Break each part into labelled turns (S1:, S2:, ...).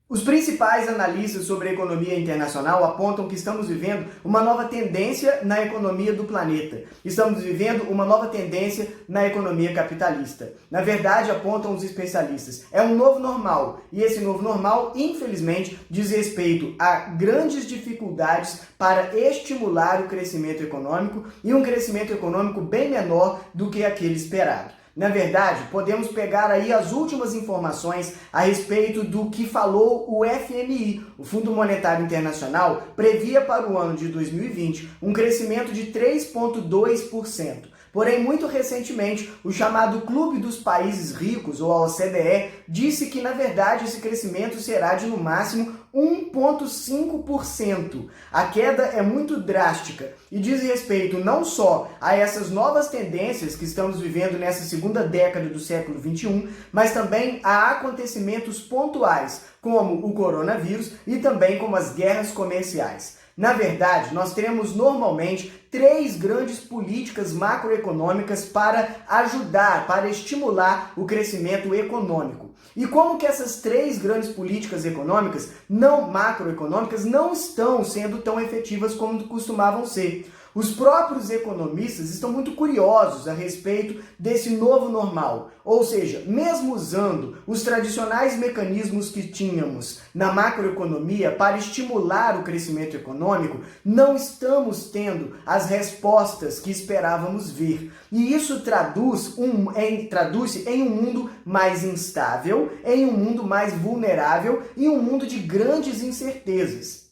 S1: Os principais analistas sobre a economia internacional apontam que estamos vivendo uma nova tendência na economia do planeta. Estamos vivendo uma nova tendência na economia capitalista. Na verdade, apontam os especialistas, é um novo normal. E esse novo normal, infelizmente, diz respeito a grandes dificuldades para estimular o crescimento econômico e um crescimento econômico bem menor do que aquele esperado. Na verdade, podemos pegar aí as últimas informações a respeito do que falou o FMI, o Fundo Monetário Internacional, previa para o ano de 2020 um crescimento de 3,2%. Porém, muito recentemente, o chamado Clube dos Países Ricos, ou a OCDE, disse que, na verdade, esse crescimento será de, no máximo, 1,5%. A queda é muito drástica e diz respeito não só a essas novas tendências que estamos vivendo nessa segunda década do século XXI, mas também a acontecimentos pontuais, como o coronavírus e também como as guerras comerciais. Na verdade, nós temos normalmente três grandes políticas macroeconômicas para ajudar, para estimular o crescimento econômico. E como que essas três grandes políticas econômicas, não macroeconômicas, não estão sendo tão efetivas como costumavam ser? Os próprios economistas estão muito curiosos a respeito desse novo normal. Ou seja, mesmo usando os tradicionais mecanismos que tínhamos na macroeconomia para estimular o crescimento econômico, não estamos tendo as respostas que esperávamos ver. E isso traduz-se em um mundo mais instável, em um mundo mais vulnerável e um mundo de grandes incertezas.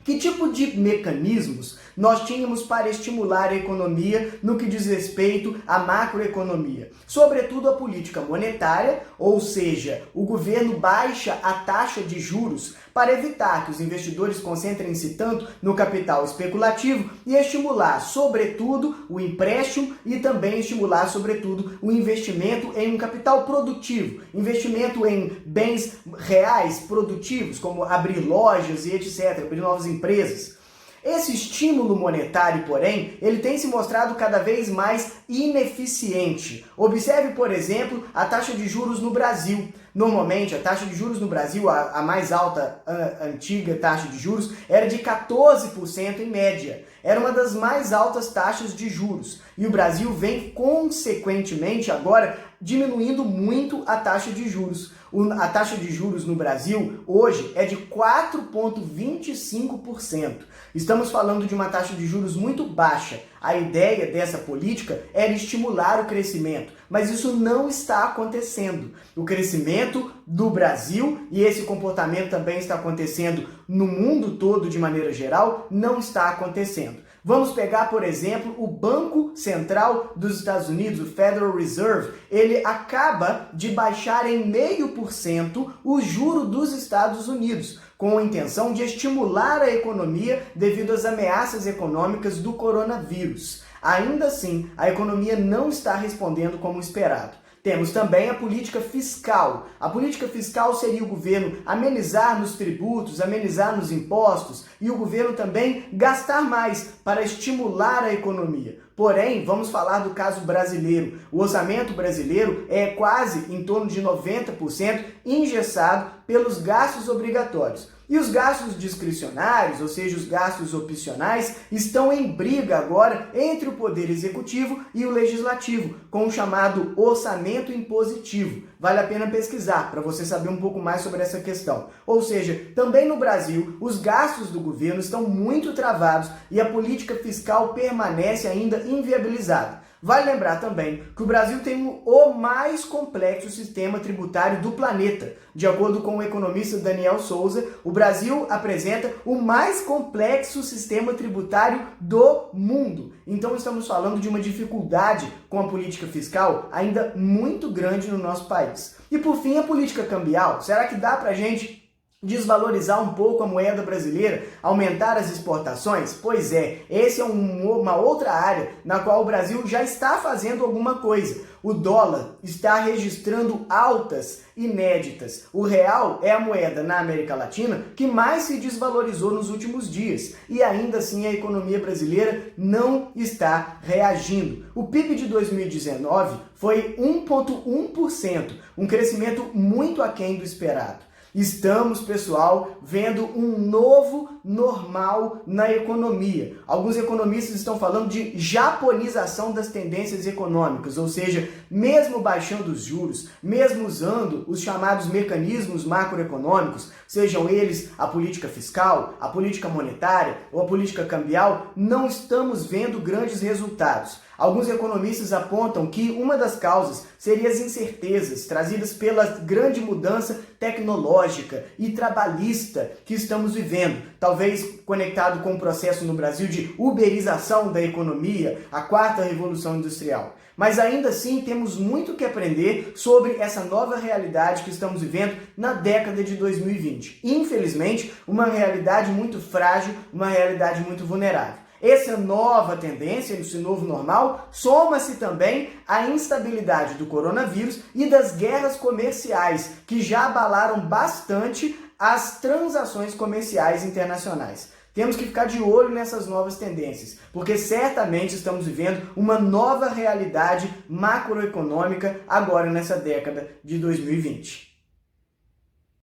S1: Que tipo de mecanismos nós tínhamos para estimular a economia no que diz respeito à macroeconomia? Sobretudo a política monetária, ou seja, o governo baixa a taxa de juros para evitar que os investidores concentrem-se tanto no capital especulativo e estimular, sobretudo, o empréstimo e também estimular, sobretudo, o investimento em um capital produtivo, investimento em bens reais produtivos, como abrir lojas e etc., abrir novas empresas. Esse estímulo monetário, porém, ele tem se mostrado cada vez mais ineficiente. Observe, por exemplo, a taxa de juros no Brasil. Normalmente, a taxa de juros no Brasil, a mais alta, antiga taxa de juros, era de 14% em média. Era uma das mais altas taxas de juros. E o Brasil vem, consequentemente, agora diminuindo muito a taxa de juros. A taxa de juros no Brasil, hoje, é de 4,25%. Estamos falando de uma taxa de juros muito baixa. A ideia dessa política era estimular o crescimento, mas isso não está acontecendo. O crescimento do Brasil, e esse comportamento também está acontecendo no mundo todo de maneira geral, não está acontecendo. Vamos pegar, por exemplo, o Banco Central dos Estados Unidos, o Federal Reserve. Ele acaba de baixar em 0,5% o juro dos Estados Unidos, com a intenção de estimular a economia devido às ameaças econômicas do coronavírus. Ainda assim, a economia não está respondendo como esperado. Temos também a política fiscal. A política fiscal seria o governo amenizar nos tributos, amenizar nos impostos e o governo também gastar mais para estimular a economia. Porém, vamos falar do caso brasileiro. O orçamento brasileiro é quase em torno de 90% engessado pelos gastos obrigatórios. E os gastos discricionários, ou seja, os gastos opcionais, estão em briga agora entre o Poder Executivo e o Legislativo, com o chamado orçamento impositivo. Vale a pena pesquisar para você saber um pouco mais sobre essa questão. Ou seja, também no Brasil, os gastos do governo estão muito travados e a política fiscal permanece ainda inviabilizada. Vale lembrar também que o Brasil tem o mais complexo sistema tributário do planeta. De acordo com o economista Daniel Souza, o Brasil apresenta o mais complexo sistema tributário do mundo. Então estamos falando de uma dificuldade com a política fiscal ainda muito grande no nosso país. E por fim, a política cambial. Será que dá pra gente desvalorizar um pouco a moeda brasileira, aumentar as exportações? Pois é, essa é uma outra área na qual o Brasil já está fazendo alguma coisa. O dólar está registrando altas inéditas. O real é a moeda na América Latina que mais se desvalorizou nos últimos dias. E ainda assim a economia brasileira não está reagindo. O PIB de 2019 foi 1,1%, um crescimento muito aquém do esperado. Estamos, pessoal, vendo um novo normal na economia. Alguns economistas estão falando de japonização das tendências econômicas, ou seja, mesmo baixando os juros, mesmo usando os chamados mecanismos macroeconômicos, sejam eles a política fiscal, a política monetária ou a política cambial, não estamos vendo grandes resultados. Alguns economistas apontam que uma das causas seria as incertezas trazidas pela grande mudança tecnológica e trabalhista que estamos vivendo, talvez conectado com o processo no Brasil de uberização da economia, a quarta revolução industrial. Mas ainda assim temos muito que aprender sobre essa nova realidade que estamos vivendo na década de 2020. Infelizmente, uma realidade muito frágil, uma realidade muito vulnerável. Essa nova tendência, esse novo normal, soma-se também à instabilidade do coronavírus e das guerras comerciais, que já abalaram bastante as transações comerciais internacionais. Temos que ficar de olho nessas novas tendências, porque certamente estamos vivendo uma nova realidade macroeconômica agora nessa década de 2020.